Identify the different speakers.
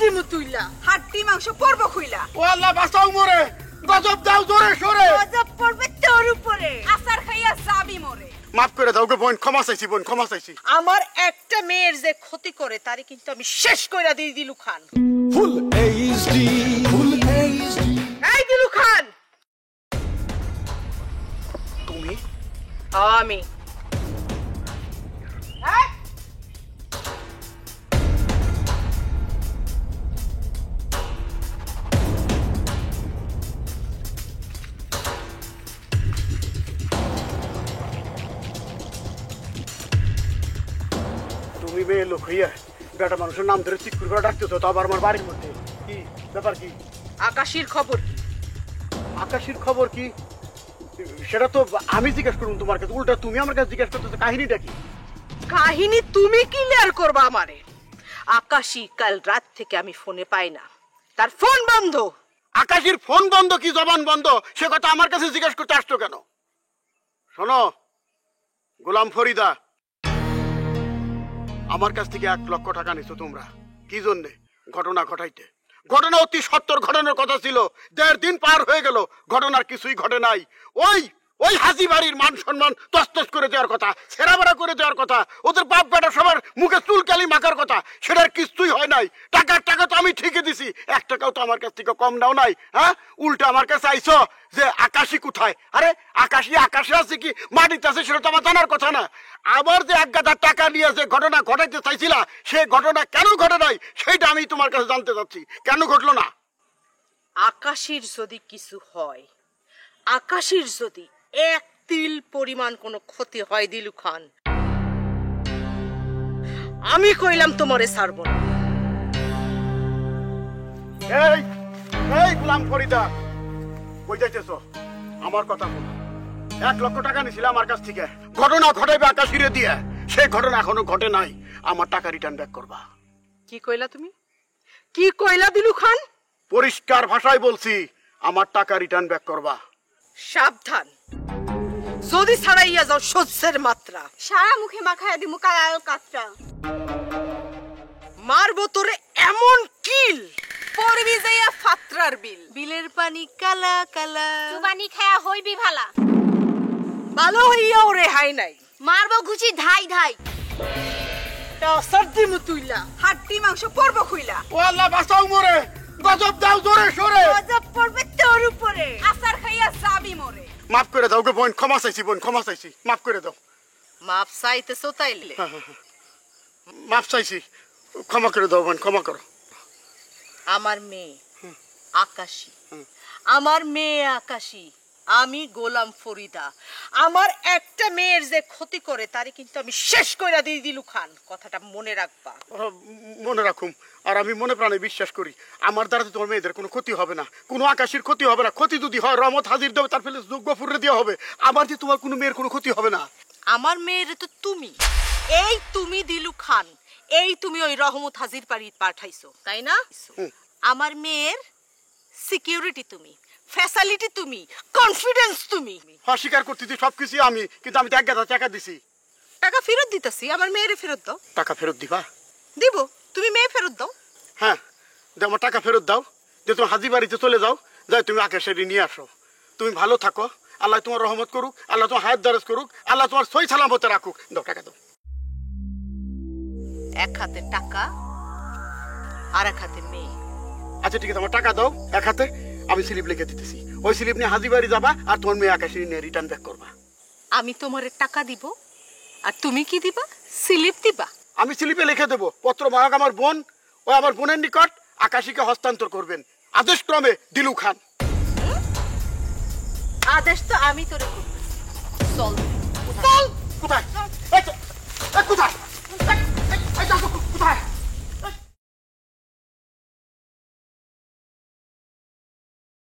Speaker 1: দিমু তুইলা হাড্ডি মাংস পড়ব খুইলা।
Speaker 2: ও আল্লাহ বাঁচাও মোরে, গজব দাও জোরে সরে।
Speaker 1: গজব পড়বে তোর উপরে, আসার খাইয়া যাবি মরে।
Speaker 2: মাফ করে দাও গো বোন, ক্ষমা চাইছি বোন, ক্ষমা চাইছি।
Speaker 1: আমার একটা মেয়ের যে ক্ষতি করে তারে কিন্তু আমি শেষ কইরা দিই দিলু খান।
Speaker 3: Full HD, full HD.
Speaker 1: এই দিলু খান,
Speaker 2: তুমি?
Speaker 1: আমি
Speaker 2: তুমি মেয়ে লোক হইয়া বেটা মানুষের নাম ধরে চিৎকুর করে ডাকতেছো, তো আবার আমার বাড়ির মধ্যে কি ব্যাপার? কি
Speaker 1: আকাশের খবর কি?
Speaker 2: আকাশের খবর কি সেটা তো আমি জিজ্ঞেস করুন তোমার কাছে, উল্টা তুমি আমার কাছে জিজ্ঞেস করতেছো কাহিনীটা কি?
Speaker 1: কাহিনী তুমি ক্লিয়ার করবা আমারে। আকাশী কাল রাত থেকে আমি ফোনে পাই না, তার ফোন বন্ধ।
Speaker 2: আকাশের ফোন বন্ধ কি জবান বন্ধ সে কথা আমার কাছে জিজ্ঞেস করতে আসছো কেন? শোনো গোলাম ফরিদা, আমার কাছ থেকে 1 লক্ষ টাকা নিছো তোমরা কি জন্যে? ঘটনা ঘটাইতে। ঘটনা অতি সত্তর ঘটনার কথা ছিল, 1.5 দিন পার হয়ে গেল, ঘটনার কিছুই ঘটে নাই। ওই হাজি বাড়ির মান সম্মান তস্তস করে দেওয়ার কথা, ছেঁড়াবেড়া করে দেওয়ার কথা, ওদের বাপ বেটা সবার মুখে চুলকালি মাখার কথা, সেটার কিছুই হয় নাই। টাকা তো আমি ঠিকই দিছি, 1 টাকাও তো আমার কাছ থেকে কম নাও নাই। হ্যাঁ, উল্টা আমার কাছে আইছো যে আকাশী কোথায়? আরে আকাশে আছে কি মাটিতে আছে সেটা তো আমার জানার কথা না। আবার যে 1 গাদা টাকা নিয়ে যে ঘটনা ঘটাইতে চাইছিলা, সেই ঘটনা কেন ঘটে নাই সেইটা আমি তোমার কাছে জানতে চাচ্ছি। কেন ঘটলো না?
Speaker 1: আকাশের যদি কিছু হয়, আকাশের যদি 1 তিল পরিমাণ কোনো ক্ষতি হয় দিলু খান, আমি কইলাম তোমারে ছাড়ব না।
Speaker 2: এই গোলাম ফরিদা, কই যাইতেছো? আমার কথা বলো। 1 লক্ষ টাকা নিছিলাম আমার কাছ থেকে, ঘটনা ঘটাইবে আকাশিরে দিয়ে, সেই ঘটনা এখনো ঘটে নাই। আমার টাকা রিটার্ন ব্যাক করবা।
Speaker 1: কি কইলা তুমি? কি কইলা দিলু খান?
Speaker 2: পরিষ্কার ভাষায় বলছি, আমার টাকা রিটার্ন ব্যাক করবা।
Speaker 1: সাবধান, যদি ছাড়াইয়া যাও সহ্যের মাত্রা।
Speaker 4: সারা মুখে মাখায়া দিমু কালাল কাটটা।
Speaker 1: মারবো তোরে এমন কিল, পড়বি যাইয়া ফাত্রার বিল। বিলের পানি কালা কালা,
Speaker 4: জুবানি খায়া হইবি ভালা।
Speaker 1: ভালো হইয়াও রেহাই নাই।
Speaker 4: মারবো ঘুচি ধাই ধাই।
Speaker 1: সর্দি মুতুইলা হাড্ডি মাংস পড়ব খুইলা।
Speaker 2: ও আল্লাহ বাঁচাও মোরে, গজব দাও জোরে সরে।
Speaker 1: গজব পড়বে তোর উপরে, আসার খাইয়া যাবি মরে।
Speaker 2: মাফ করে দাও গো বোন, ক্ষমা চাইছি বোন, ক্ষমা চাইছি, মাফ করে দাও।
Speaker 1: মাপ চাইতেছো তাইলে?
Speaker 2: মাফ চাইছি, ক্ষমা করে দাও বোন, ক্ষমা করো।
Speaker 1: আমার মেয়ে আকাশী, আমার মেয়ে আকাশী, আমি গোলাম ফরিদা। আমার একটা মেয়ের যে ক্ষতি করে তারে কিন্তু আমি শেষ কইরা দিই দিলু খান, কথাটা মনে রাখবা।
Speaker 2: মনে রাখুম, আর আমি মনে প্রাণে বিশ্বাস করি আমার দ্বারা তো তোমার মেয়েদের কোনো ক্ষতি হবে না, কোনো আকাশের ক্ষতি হবে না। ক্ষতি যদি হয় রহমত হাজির দেবে, তার ফলে গফুরে দেওয়া হবে। আবার যে তোমার কোনো মেয়ের কোনো ক্ষতি হবে না।
Speaker 1: আমার মেয়ের তো তুমি, এই তুমি দিলু খান, এই তুমি ওই রহমত হাজির বাড়ি পাঠাইছো, তাই না? আমার মেয়ের সিকিউরিটি তুমি, ফ্যাসিলিটি তুমি, কনফিডেন্স তুমি।
Speaker 2: অস্বীকার করতেছি সবকিছু আমি, কিন্তু আমি তো 1 গাদা টাকা দিছি।
Speaker 1: টাকা ফেরত দিতেছি, আমার মেয়েরে ফেরত দাও।
Speaker 2: টাকা ফেরত দিবা?
Speaker 1: দিব, তুমি মেয়ে ফেরত দাও।
Speaker 2: হ্যাঁ, আমার টাকা ফেরত দাও, যে তুমি হাজি বাড়িতে চলে যাও, যাই তুমি আকাশের নিয়ে আসো। তুমি ভালো থাকো, আল্লাহ তোমার রহমত করুক, আল্লাহ তোমার হায়াত দারাজ করুক, আল্লাহ তোমার সই সালামতে রাখুক। দাও টাকা দাও।
Speaker 1: 1 হাতে টাকা আর 1 হাতে মেয়ে।
Speaker 2: আচ্ছা ঠিক আছে, আমার টাকা দাও 1 হাতে, আমি স্লিপ লিখে দিতেছি। ওই স্লিপ নিয়ে হাজি বাড়ি যাবা, আর তোমার মেয়ে আকাশের নিয়ে রিটার্ন ব্যাক করবা।
Speaker 1: আমি তোমারে টাকা দিব, আর তুমি কি দিবা? স্লিপ দিবা।
Speaker 2: আমি স্লিপে লিখে দেবো, পত্র বাহক আমার বোন, ও আমার বোনের নিকট আকাশীকে হস্তান্তর করবেন, আদেশ ক্রমে দিলু খান।
Speaker 1: আদেশ তো আমি তোরে করতেছি। চল
Speaker 2: চল। কোথায়?